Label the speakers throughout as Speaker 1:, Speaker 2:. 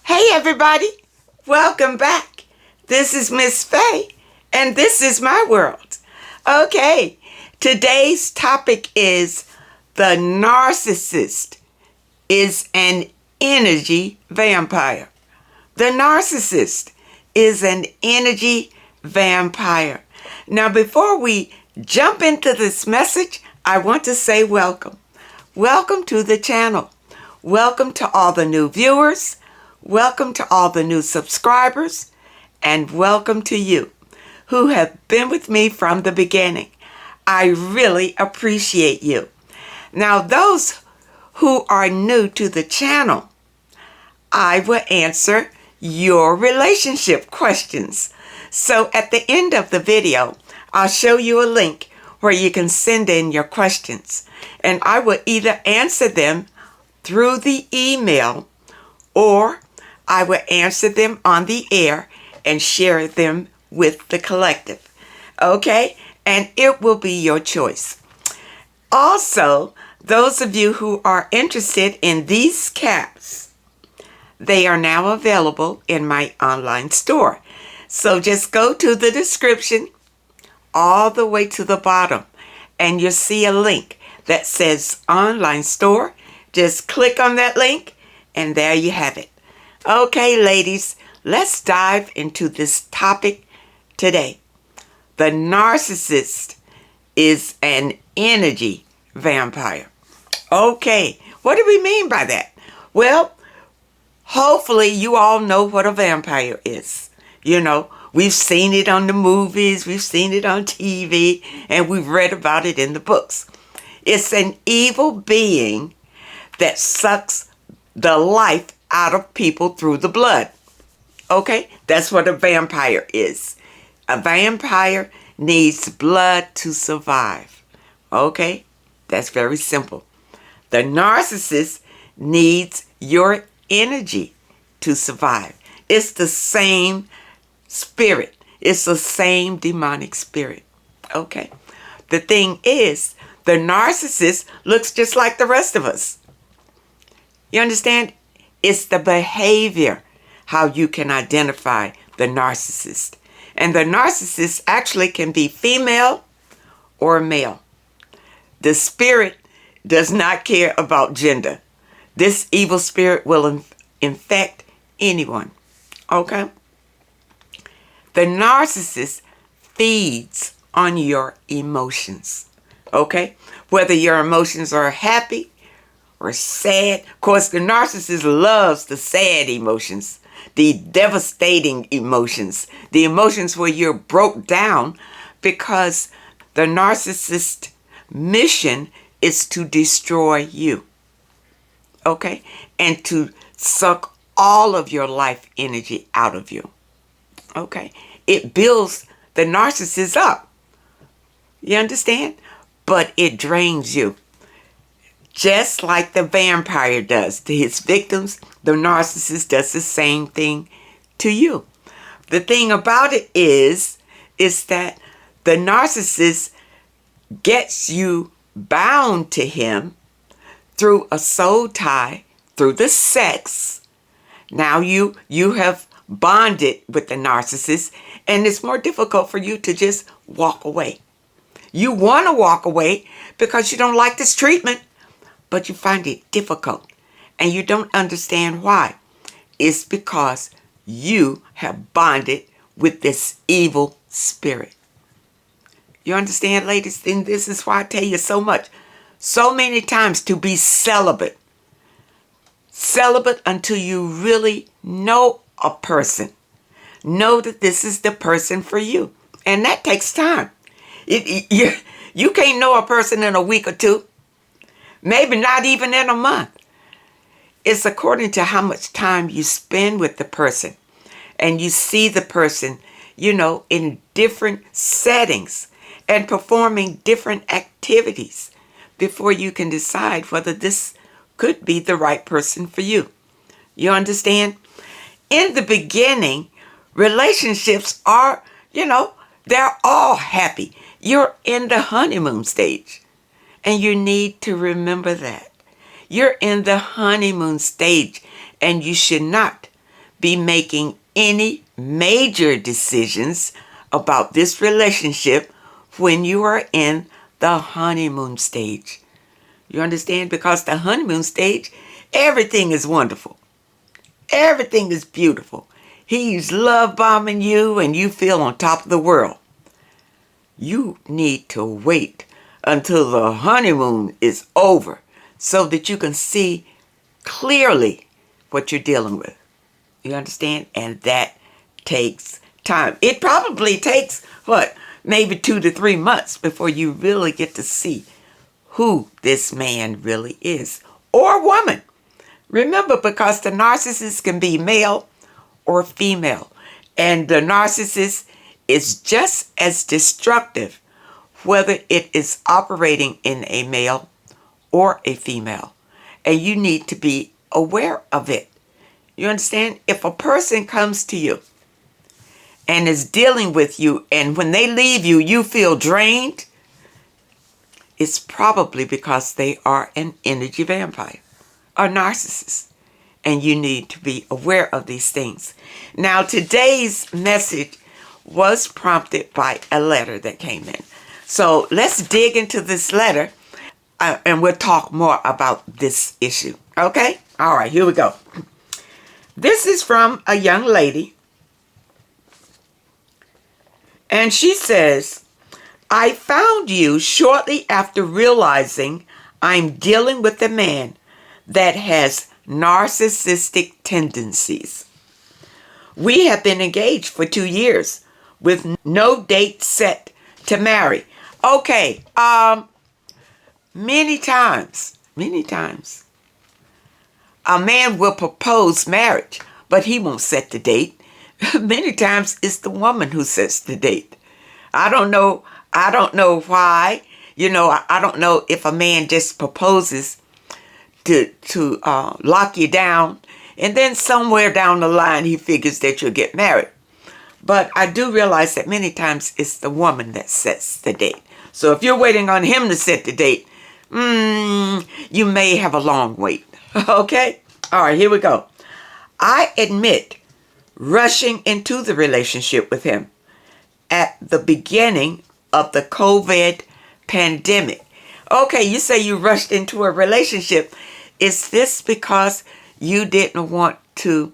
Speaker 1: Hey everybody, welcome back. This is Miss Faye, and this is my world. Okay, today's topic is the narcissist is an energy vampire. The narcissist is an energy vampire. Now, before we jump into this message, I want to say welcome. Welcome to the channel. Welcome to all the new viewers. Welcome to all the new subscribers, and welcome to you who have been with me from the beginning. I really appreciate you. Now, those who are new to the channel, I will answer your relationship questions. So at the end of the video, I'll show you a link where you can send in your questions, and I will either answer them through the email or I will answer them on the air and share them with the collective. Okay? And it will be your choice. Also, those of you who are interested in these caps, they are now available in my online store. So just go to the description all the way to the bottom and you'll see a link that says online store. Just click on that link and there you have it. Okay, ladies, let's dive into this topic today. The narcissist is an energy vampire. Okay, what do we mean by that? Well, hopefully you all know what a vampire is. You know, we've seen it on the movies, we've seen it on TV, and we've read about it in the books. It's an evil being that sucks the life out of people through the blood. Okay? That's what a vampire is. A vampire needs blood to survive. Okay? That's very simple. The narcissist needs your energy to survive. It's the same spirit. It's the same demonic spirit. Okay? The thing is, the narcissist looks just like the rest of us. You understand? It's the behavior, how you can identify the narcissist. And the narcissist actually can be female or male. The spirit does not care about gender. This evil spirit will infect anyone. Okay? The narcissist feeds on your emotions. Okay? Whether your emotions are happy or sad. Of course, the narcissist loves the sad emotions, the devastating emotions, the emotions where you're broke down, because the narcissist mission is to destroy you. Okay? And to suck all of your life energy out of you. Okay? It builds the narcissist up. You understand? But it drains you. Just like the vampire does to his victims, the narcissist does the same thing to you. The thing about it is that the narcissist gets you bound to him through a soul tie, through the sex. Now you have bonded with the narcissist, and it's more difficult for you to just walk away. You want to walk away because you don't like this treatment, but you find it difficult, and you don't understand why. It's because you have bonded with this evil spirit. You understand, ladies? And this is why I tell you so much, so many times, to be celibate. Celibate until you really know a person. Know that this is the person for you. And that takes time. You can't know a person in a week or two. Maybe not even in a month. It's according to how much time you spend with the person. And you see the person, in different settings and performing different activities before you can decide whether this could be the right person for you. You understand? In the beginning, relationships are, they're all happy. You're in the honeymoon stage. And you need to remember that. You're in the honeymoon stage, and you should not be making any major decisions about this relationship when you are in the honeymoon stage. You understand? Because the honeymoon stage, everything is wonderful. Everything is beautiful. He's love bombing you and you feel on top of the world. You need to wait until the honeymoon is over so that you can see clearly what you're dealing with. You understand? And that takes time. It probably takes, maybe 2 to 3 months before you really get to see who this man really is, or woman. Remember, because the narcissist can be male or female, and the narcissist is just as destructive whether it is operating in a male or a female, and you need to be aware of it. You understand? If a person comes to you and is dealing with you, and when they leave you, you feel drained, it's probably because they are an energy vampire, a narcissist. And you need to be aware of these things. Now, today's message was prompted by a letter that came in. So let's dig into this letter, and we'll talk more about this issue. Okay? All right, here we go. This is from a young lady. And she says, I found you shortly after realizing I'm dealing with a man that has narcissistic tendencies. We have been engaged for 2 years with no date set to marry. Okay, many times, a man will propose marriage, but he won't set the date. Many times it's the woman who sets the date. I don't know why. I don't know if a man just proposes to lock you down, and then somewhere down the line he figures that you'll get married. But I do realize that many times it's the woman that sets the date. So if you're waiting on him to set the date, you may have a long wait. Okay? All right, here we go. I admit rushing into the relationship with him at the beginning of the COVID pandemic. Okay, you say you rushed into a relationship. Is this because you didn't want to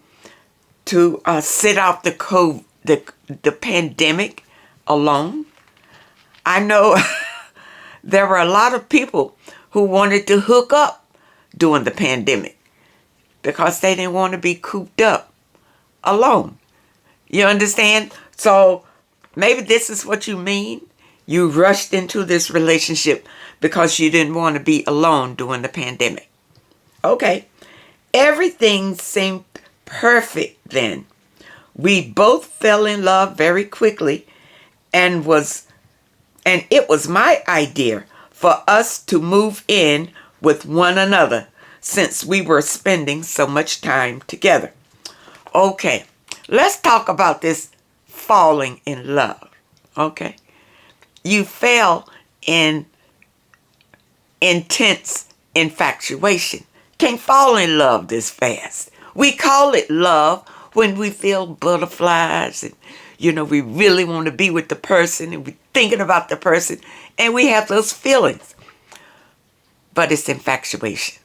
Speaker 1: sit out the pandemic alone? I know there were a lot of people who wanted to hook up during the pandemic because they didn't want to be cooped up alone. You understand? So maybe this is what you mean. You rushed into this relationship because you didn't want to be alone during the pandemic. Okay. Everything seemed perfect then. We both fell in love very quickly, and it was my idea for us to move in with one another since we were spending so much time together. Okay. Let's talk about this falling in love. Okay. You fell in intense infatuation. Can't fall in love this fast. We call it love when we feel butterflies and, we really want to be with the person and we're thinking about the person and we have those feelings. But it's infatuation.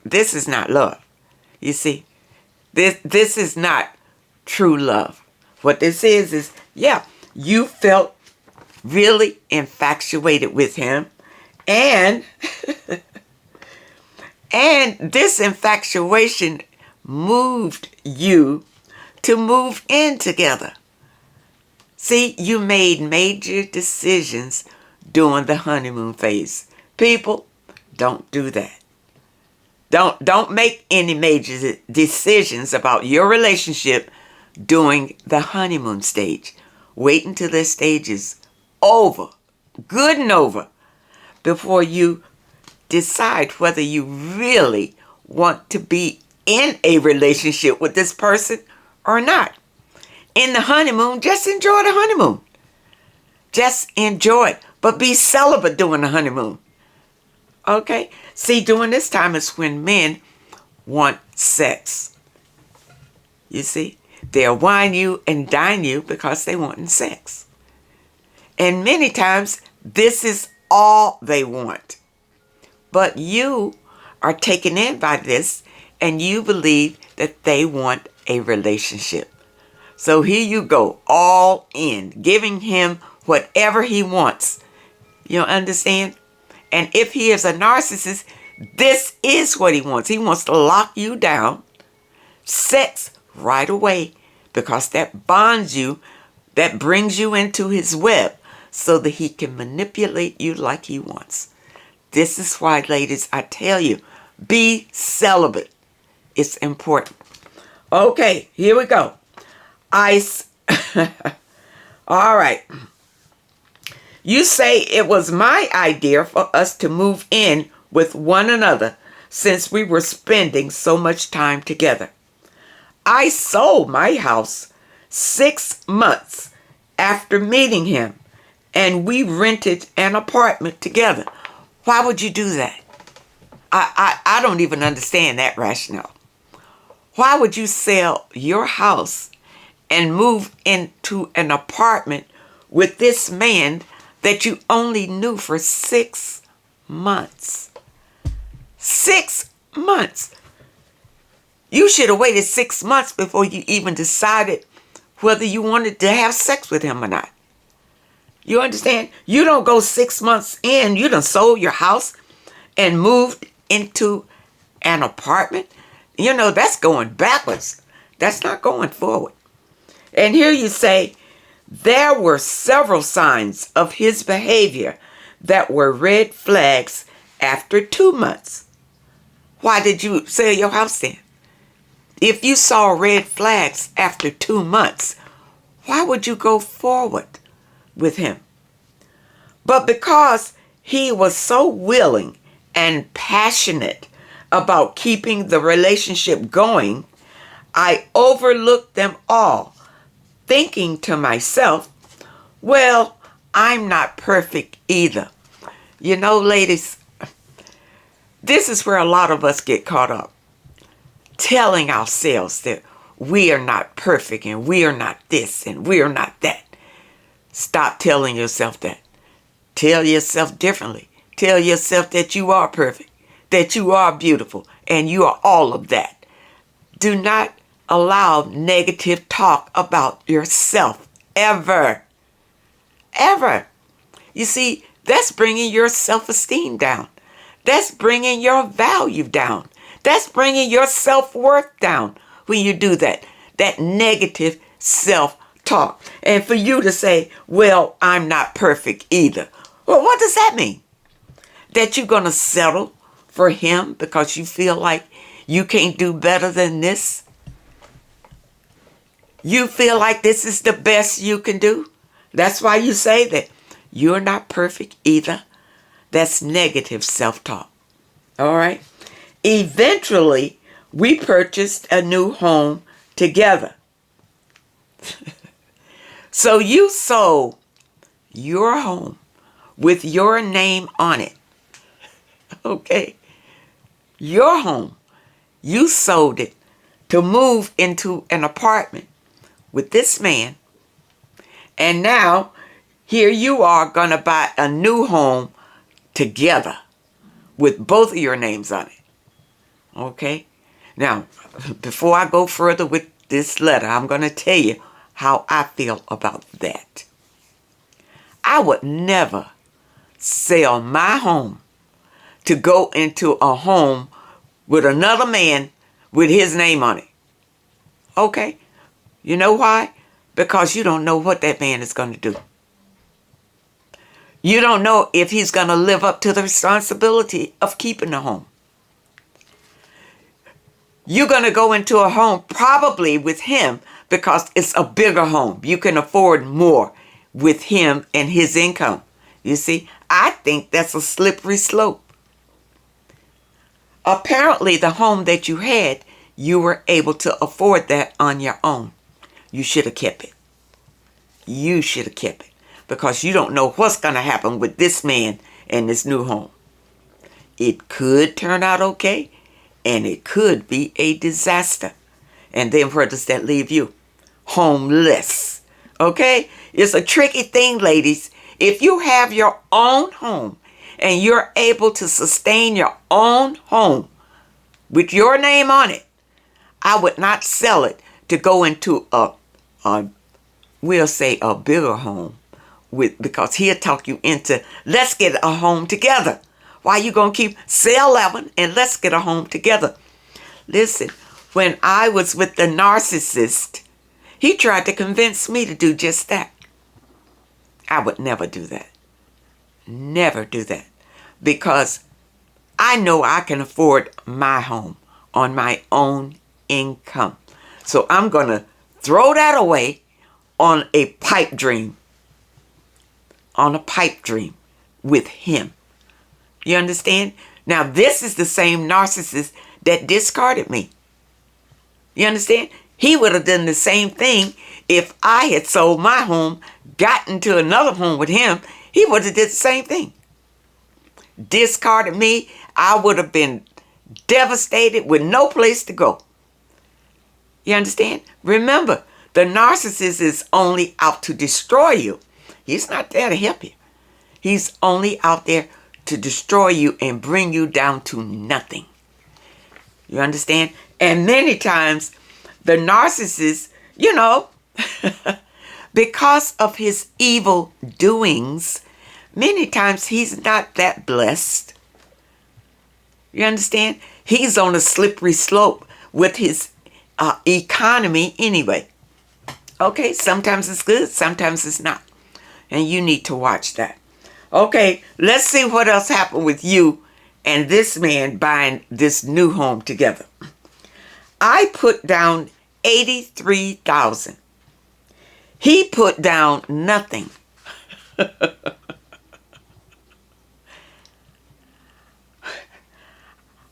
Speaker 1: This is not love. You see, this is not true love. What this is, you felt really infatuated with him, and this infatuation moved you to move in together. See, you made major decisions during the honeymoon phase. People, don't do that. Don't make any major decisions about your relationship during the honeymoon stage. Wait until this stage is over, good and over, before you decide whether you really want to be in a relationship with this person or not. In the honeymoon, just enjoy the honeymoon. Just enjoy it, but be celibate during the honeymoon. Okay? See, during this time is when men want sex. You see, they'll wine you and dine you because they want sex. And many times, this is all they want. But you are taken in by this, and you believe that they want a relationship. So here you go, all in, giving him whatever he wants. You understand? And if he is a narcissist, this is what he wants. He wants to lock you down, sex right away, because that bonds you, that brings you into his web so that he can manipulate you like he wants. This is why, ladies, I tell you, be celibate. It's important. Okay, here we go. Ice. All right. You say it was my idea for us to move in with one another since we were spending so much time together. I sold my house 6 months after meeting him, and we rented an apartment together. Why would you do that? I don't even understand that rationale. Why would you sell your house and move into an apartment with this man that you only knew for 6 months? 6 months. You should have waited 6 months before you even decided whether you wanted to have sex with him or not. You understand? You don't go 6 months in, you done sold your house and moved into an apartment. You know, that's going backwards. That's not going forward. And here you say, there were several signs of his behavior that were red flags after 2 months. Why did you sell your house then? If you saw red flags after 2 months, why would you go forward with him? But because he was so willing and passionate about keeping the relationship going, I overlooked them all, thinking to myself, well, I'm not perfect either. You know, ladies, this is where a lot of us get caught up, telling ourselves that we are not perfect and we are not this and we are not that. Stop telling yourself that. Tell yourself differently. Tell yourself that you are perfect, that you are beautiful, and you are all of that. Do not allow negative talk about yourself ever. Ever. You see, that's bringing your self-esteem down. That's bringing your value down. That's bringing your self-worth down when you do that. That negative self-talk. And for you to say, well, I'm not perfect either. Well, what does that mean? That you're going to settle for him because you feel like you can't do better than this? You feel like this is the best you can do? That's why you say that you're not perfect either. That's negative self-talk. All right? Eventually, we purchased a new home together. So you sold your home with your name on it. Okay? Your home. You sold it to move into an apartment with this man. And now, here you are going to buy a new home together with both of your names on it. Okay? Now, before I go further with this letter, I'm going to tell you how I feel about that. I would never sell my home to go into a home with another man with his name on it. Okay? You know why? Because you don't know what that man is going to do. You don't know if he's going to live up to the responsibility of keeping the home. You're going to go into a home probably with him because it's a bigger home. You can afford more with him and his income. You see, I think that's a slippery slope. Apparently, the home that you had, you were able to afford that on your own. You should have kept it. You should have kept it because you don't know what's going to happen with this man and this new home. It could turn out okay, and it could be a disaster. And then where does that leave you? Homeless. Okay? It's a tricky thing, ladies. If you have your own home and you're able to sustain your own home with your name on it, I would not sell it to go into we'll say a bigger home, because he'll talk you into, let's get a home together. Why you gonna keep sell that one and let's get a home together? Listen, when I was with the narcissist, he tried to convince me to do just that. I would never do that. Never do that. Because I know I can afford my home on my own income. So I'm going to throw that away on a pipe dream. On a pipe dream with him. You understand? Now this is the same narcissist that discarded me. You understand? He would have done the same thing if I had sold my home, gotten to another home with him. He would have did the same thing. Discarded me. I would have been devastated with no place to go. You understand? Remember, the narcissist is only out to destroy you. He's not there to help you. He's only out there to destroy you and bring you down to nothing. You understand? And many times, the narcissist, because of his evil doings, many times he's not that blessed. You understand? He's on a slippery slope with his economy anyway. Okay, sometimes it's good, sometimes it's not. And you need to watch that. Okay, let's see what else happened with you and this man buying this new home together. I put down $83,000. He put down nothing.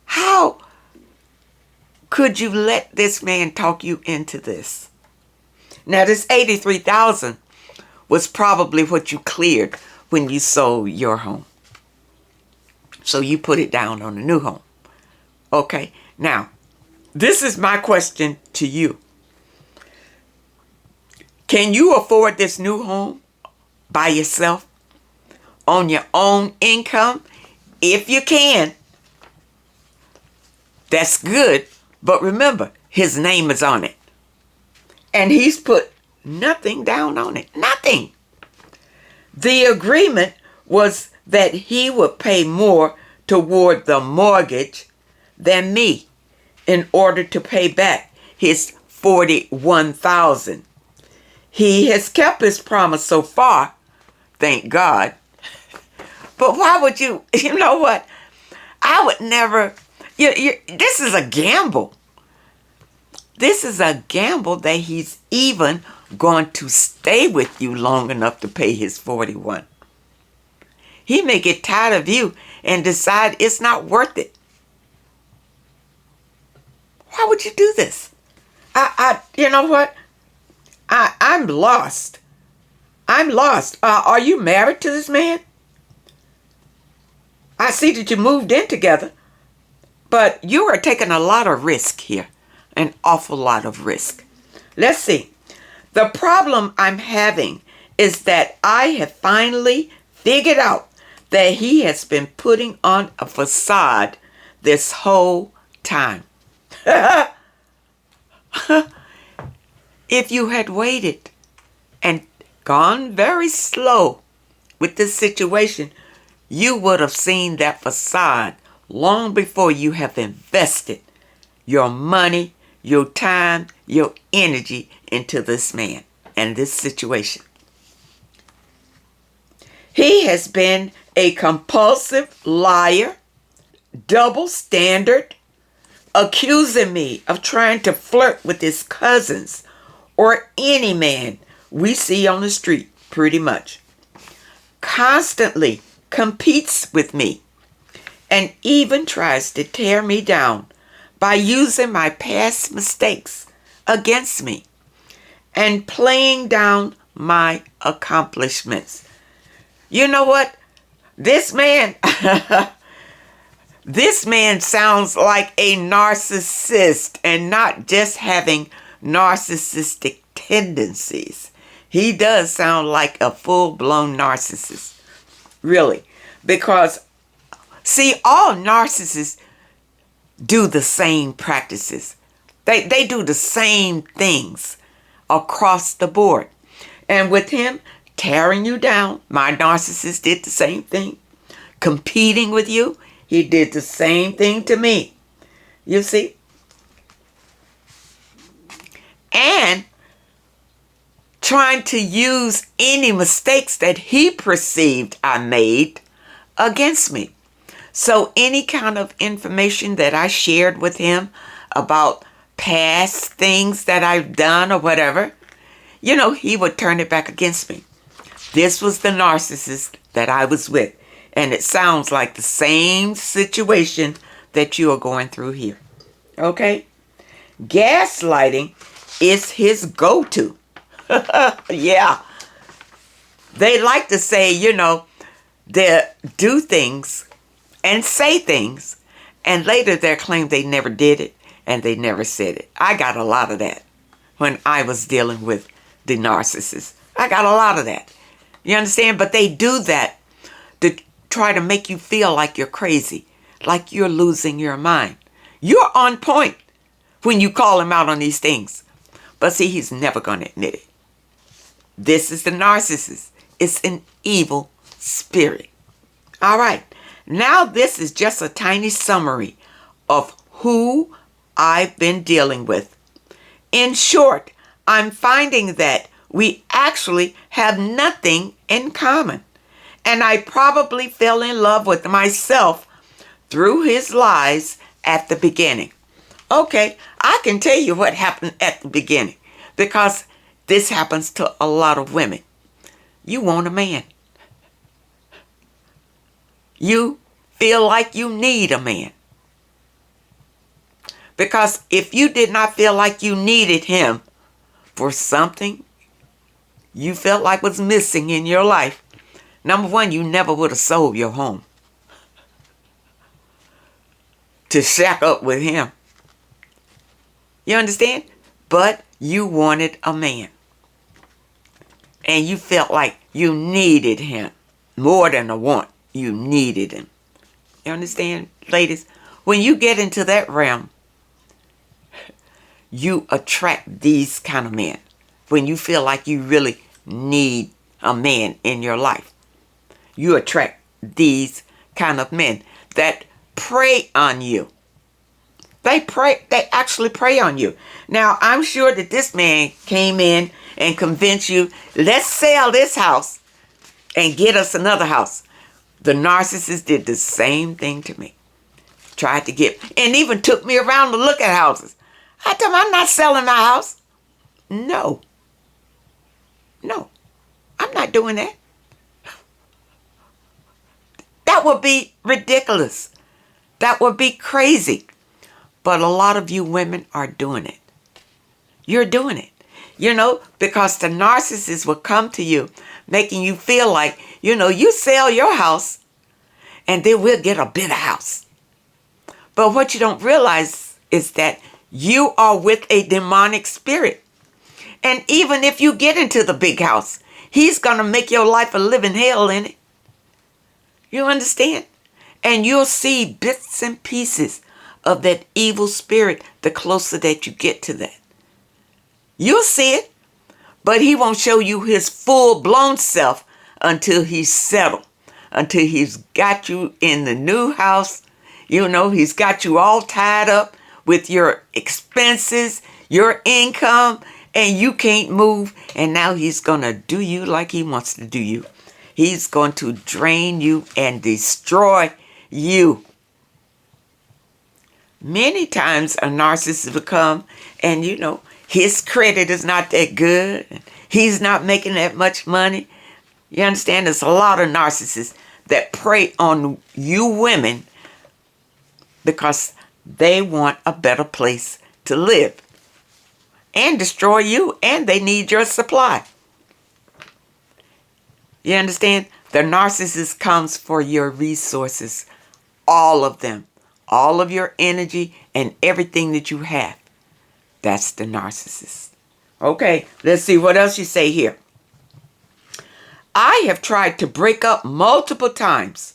Speaker 1: How could you let this man talk you into this? Now, this $83,000 was probably what you cleared when you sold your home. So you put it down on a new home. Okay, now, this is my question to you. Can you afford this new home by yourself on your own income? If you can, that's good. But remember, his name is on it. And he's put nothing down on it. Nothing. The agreement was that he would pay more toward the mortgage than me in order to pay back his $41,000. He has kept his promise so far, thank God. But why would you know what? I would never, this is a gamble. This is a gamble that he's even going to stay with you long enough to pay his 41. He may get tired of you and decide it's not worth it. Why would you do this? You know what? I'm lost. I'm lost. Are you married to this man? I see that you moved in together, but you are taking a lot of risk here. An awful lot of risk. Let's see. The problem I'm having is that I have finally figured out that he has been putting on a facade this whole time. If you had waited and gone very slow with this situation, you would have seen that facade long before you have invested your money, your time, your energy into this man and this situation. He has been a compulsive liar, double standard, accusing me of trying to flirt with his cousins or any man we see on the street, pretty much. Constantly competes with me and even tries to tear me down by using my past mistakes against me and playing down my accomplishments. You know what? This man, This man sounds like a narcissist, and not just having narcissistic tendencies. He does sound like a full-blown narcissist, really. Because, see, all narcissists do the same practices. They do the same things across the board. And with him tearing you down, my narcissist did the same thing. Competing with you, he did the same thing to me. You see? And trying to use any mistakes that he perceived I made against me. So any kind of information that I shared with him about past things that I've done or whatever, he would turn it back against me. This was the narcissist that I was with. And it sounds like the same situation that you are going through here. Okay? Gaslighting is his go-to. Yeah. They like to say, they do things and say things, and later they claim they never did it and they never said it. I got a lot of that when I was dealing with the narcissist. I got a lot of that. You understand? But they do that to try to make you feel like you're crazy, like you're losing your mind. You're on point when you call him out on these things. But see, he's never going to admit it. This is the narcissist. It's an evil spirit. All right. Now this is just a tiny summary of who I've been dealing with. In short, I'm finding that we actually have nothing in common. And I probably fell in love with myself through his lies at the beginning. Okay, I can tell you what happened at the beginning, because this happens to a lot of women. You want a man. You feel like you need a man. Because if you did not feel like you needed him for something you felt like was missing in your life, number one, you never would have sold your home to shack up with him. You understand? But you wanted a man. And you felt like you needed him. More than a want. You needed him. You understand, ladies? When you get into that realm, you attract these kind of men. When you feel like you really need a man in your life, you attract these kind of men that prey on you. They actually prey on you. Now, I'm sure that this man came in and convinced you, let's sell this house and get us another house. The narcissist did the same thing to me. Tried to get, and even took me around to look at houses. I told him, I'm not selling my house. No, I'm not doing that. That would be ridiculous. That would be crazy. But a lot of you women are doing it. You're doing it. Because the narcissist will come to you, making you feel like, you sell your house and then we'll get a bigger house. But what you don't realize is that you are with a demonic spirit. And even if you get into the big house, he's going to make your life a living hell in it. You understand? And you'll see bits and pieces of that evil spirit the closer that you get to that. You'll see it, but he won't show you his full-blown self until he's settled, until he's got you in the new house. He's got you all tied up with your expenses, your income, and you can't move. And now he's going to do you like he wants to do you. He's going to drain you and destroy you. Many times a narcissist will come and, his credit is not that good. He's not making that much money. You understand? There's a lot of narcissists that prey on you women because they want a better place to live and destroy you, and they need your supply. You understand? The narcissist comes for your resources, all of them. all of your energy and everything that you have. That's the narcissist. Okay, let's see what else you say here. I have tried to break up multiple times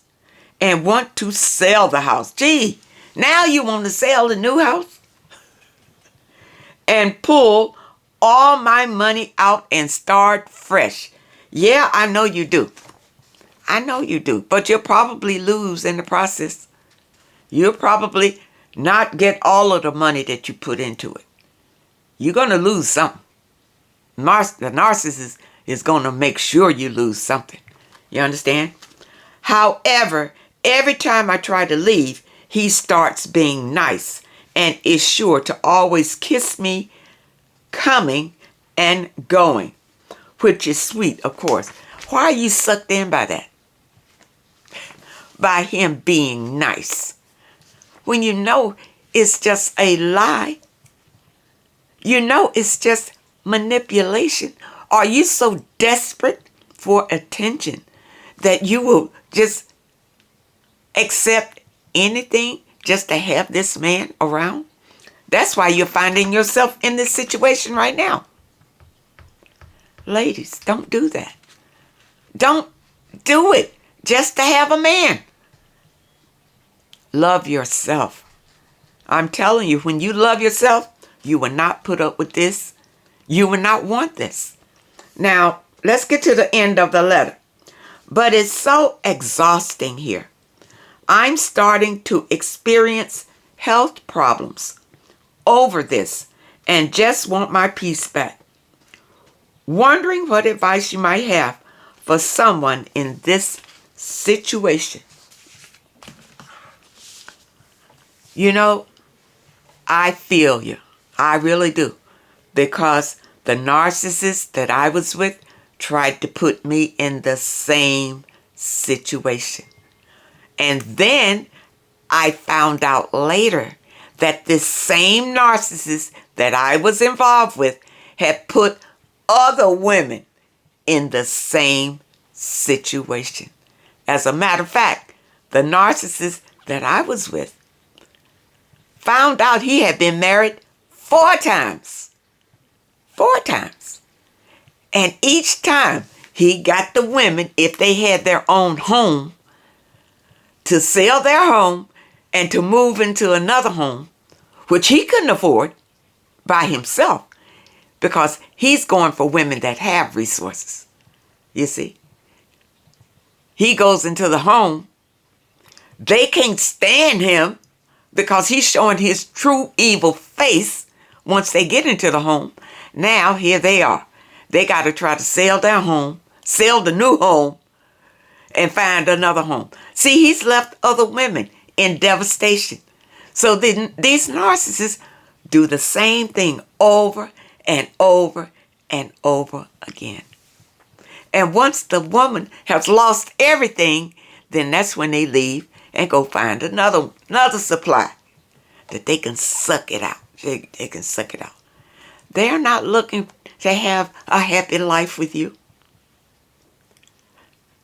Speaker 1: and want to sell the house. Gee, now you want to sell the new house? And pull all my money out and start fresh. Yeah, I know you do. I know you do. But you'll probably lose in the process. You'll probably not get all of the money that you put into it. You're going to lose something. The narcissist is going to make sure you lose something. You understand? However, every time I try to leave, he starts being nice and is sure to always kiss me coming and going, which is sweet, of course. Why are you sucked in by that? By him being nice. When you know it's just a lie. You know it's just manipulation. Are you so desperate for attention that you will just accept anything just to have this man around? That's why you're finding yourself in this situation right now. Ladies, don't do that. Don't do it just to have a man. Love yourself. I'm telling you, when you love yourself, you will not put up with this. You will not want this. Now, let's get to the end of the letter. But it's so exhausting here. I'm starting to experience health problems over this and just want my peace back. Wondering what advice you might have for someone in this situation. You know, I feel you. I really do. Because the narcissist that I was with tried to put me in the same situation. And then I found out later that this same narcissist that I was involved with had put other women in the same situation. As a matter of fact, the narcissist that I was with found out he had been married 4 times. 4 times. And each time he got the women, if they had their own home, to sell their home and to move into another home, which he couldn't afford by himself, because he's going for women that have resources. You see? He goes into the home. They can't stand him because he's showing his true evil face once they get into the home. Now, here they are. They got to try to sell their home, sell the new home, and find another home. See, he's left other women in devastation. So then these narcissists do the same thing over and over and over again. And once the woman has lost everything, then that's when they leave and go find another supply that they can suck it out. They can suck it out. They are not looking to have a happy life with you.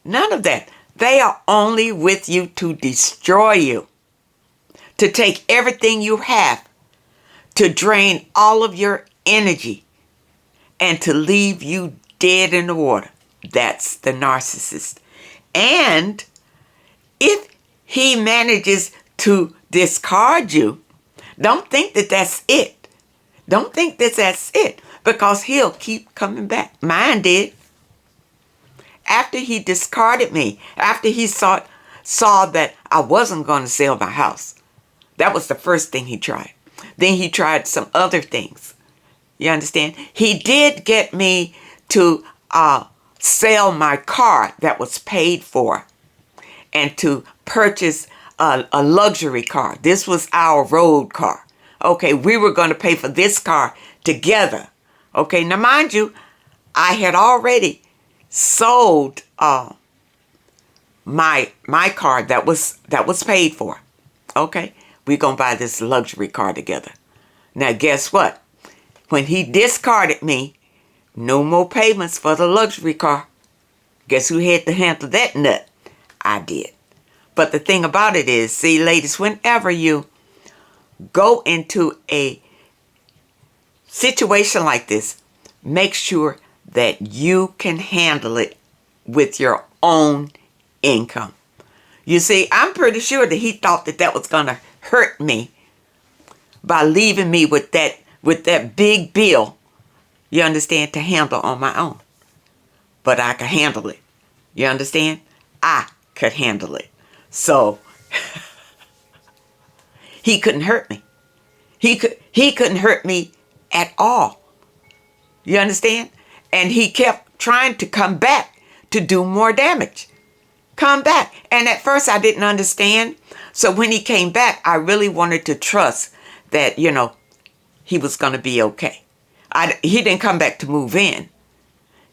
Speaker 1: None of that. They are only with you to destroy you, to take everything you have, to drain all of your energy, and to leave you dead in the water. That's the narcissist. And if he manages to discard you, don't think that that's it. Don't think that that's it, because he'll keep coming back. Mine did. After he discarded me, after he saw that I wasn't going to sell my house, that was the first thing he tried. Then he tried some other things. You understand? He did get me to sell my car that was paid for and to purchase a luxury car. This was our road car. Okay, we were going to pay for this car together. Okay, now mind you, I had already sold my car that was paid for. Okay, we're going to buy this luxury car together. Now guess what? When he discarded me, no more payments for the luxury car. Guess who had to handle that nut? I did. But the thing about it is, see, ladies, whenever you go into a situation like this, make sure that you can handle it with your own income. You see, I'm pretty sure that he thought that that was going to hurt me by leaving me with that big bill, you understand, to handle on my own. But I could handle it. You understand? I could handle it. So he couldn't hurt me. He couldn't hurt me at all. You understand? And he kept trying to come back to do more damage. Come back. And at first I didn't understand. So when he came back, I really wanted to trust that, he was going to be okay. He didn't come back to move in.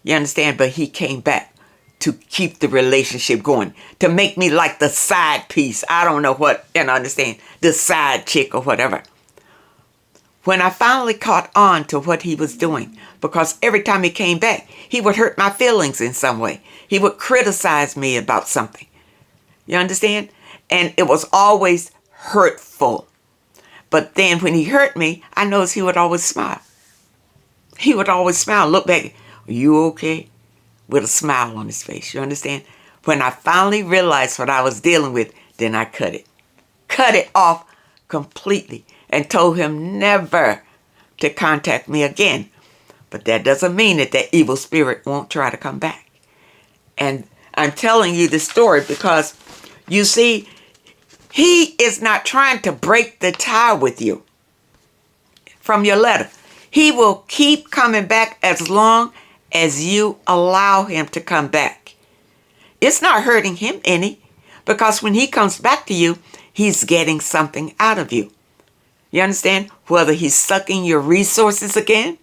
Speaker 1: You understand? But he came back to keep the relationship going, to make me like the side piece. I don't know what, understand, the side chick or whatever. When I finally caught on to what he was doing, because every time he came back, he would hurt my feelings in some way. He would criticize me about something. You understand? And it was always hurtful. But then when he hurt me, I noticed he would always smile. He would always smile, look back, are you okay? With a smile on his face, you understand? When I finally realized what I was dealing with, then I cut it off completely and told him never to contact me again. But that doesn't mean that that evil spirit won't try to come back. And I'm telling you this story because, you see, he is not trying to break the tie with you from your letter. He will keep coming back as long as you allow him to come back. It's not hurting him any, because when he comes back to you, he's getting something out of you. You understand? Whether he's sucking your resources again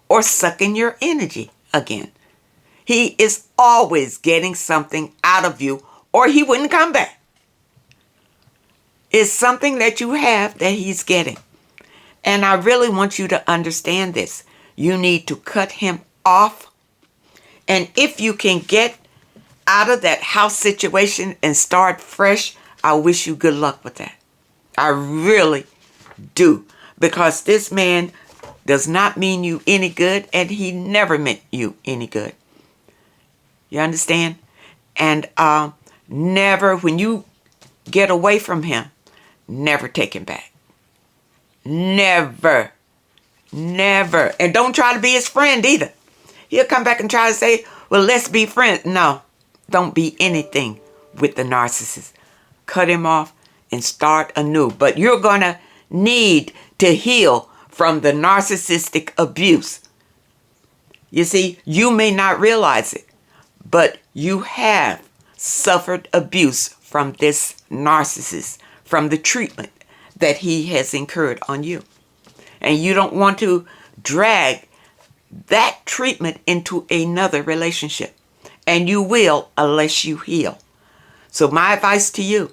Speaker 1: or sucking your energy again. He is always getting something out of you, or he wouldn't come back. It's something that you have that he's getting. And I really want you to understand this. You need to cut him off. And if you can get out of that house situation and start fresh, I wish you good luck with that. I really do. Because this man does not mean you any good, and he never meant you any good. You understand? And never, when you get away from him, never take him back. Never. Never. And don't try to be his friend either. He'll come back and try to say, well, let's be friends. No, don't be anything with the narcissist. Cut him off and start anew. But you're going to need to heal from the narcissistic abuse. You see, you may not realize it, but you have suffered abuse from this narcissist, from the treatment that he has incurred on you. And you don't want to drag that treatment into another relationship. And you will unless you heal. So my advice to you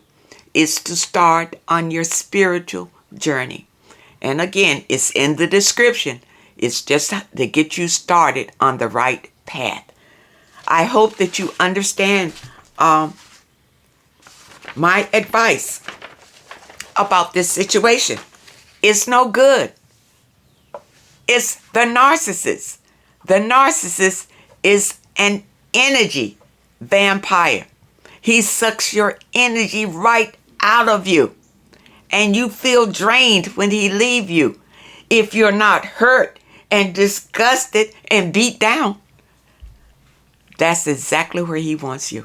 Speaker 1: is to start on your spiritual journey. And again, it's in the description. It's just to get you started on the right path. I hope that you understand my advice about this situation. It's no good. It's the narcissist. The narcissist is an energy vampire. He sucks your energy right out of you. And you feel drained when he leaves you. If you're not hurt and disgusted and beat down, that's exactly where he wants you.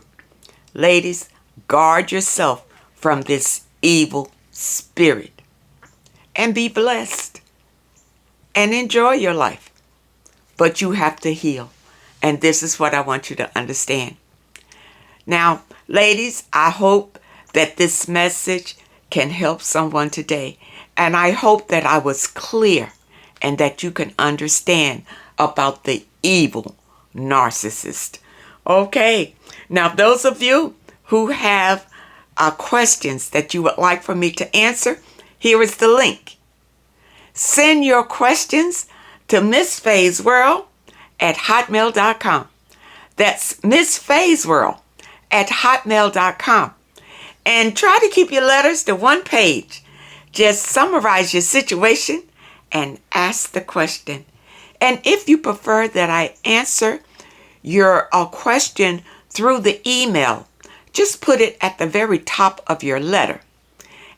Speaker 1: Ladies, guard yourself from this evil spirit. And be blessed. And enjoy your life. But you have to heal. And this is what I want you to understand. Now, ladies, I hope that this message can help someone today. And I hope that I was clear and that you can understand about the evil narcissist. Okay. Now, those of you who have questions that you would like for me to answer, here is the link. Send your questions to Miss Faye's World at hotmail.com. That's Miss Faye's World at hotmail.com. And try to keep your letters to one page. Just summarize your situation and ask the question. And if you prefer that I answer your question through the email, just put it at the very top of your letter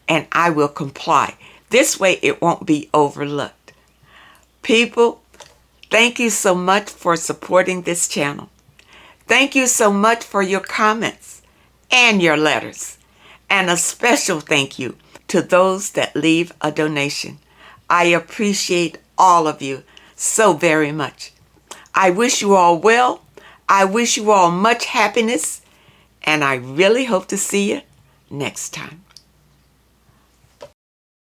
Speaker 1: and I will comply. This way it won't be overlooked. People, thank you so much for supporting this channel. Thank you so much for your comments and your letters. And a special thank you to those that leave a donation. I appreciate all of you so very much. I wish you all well. I wish you all much happiness. And I really hope to see you next time.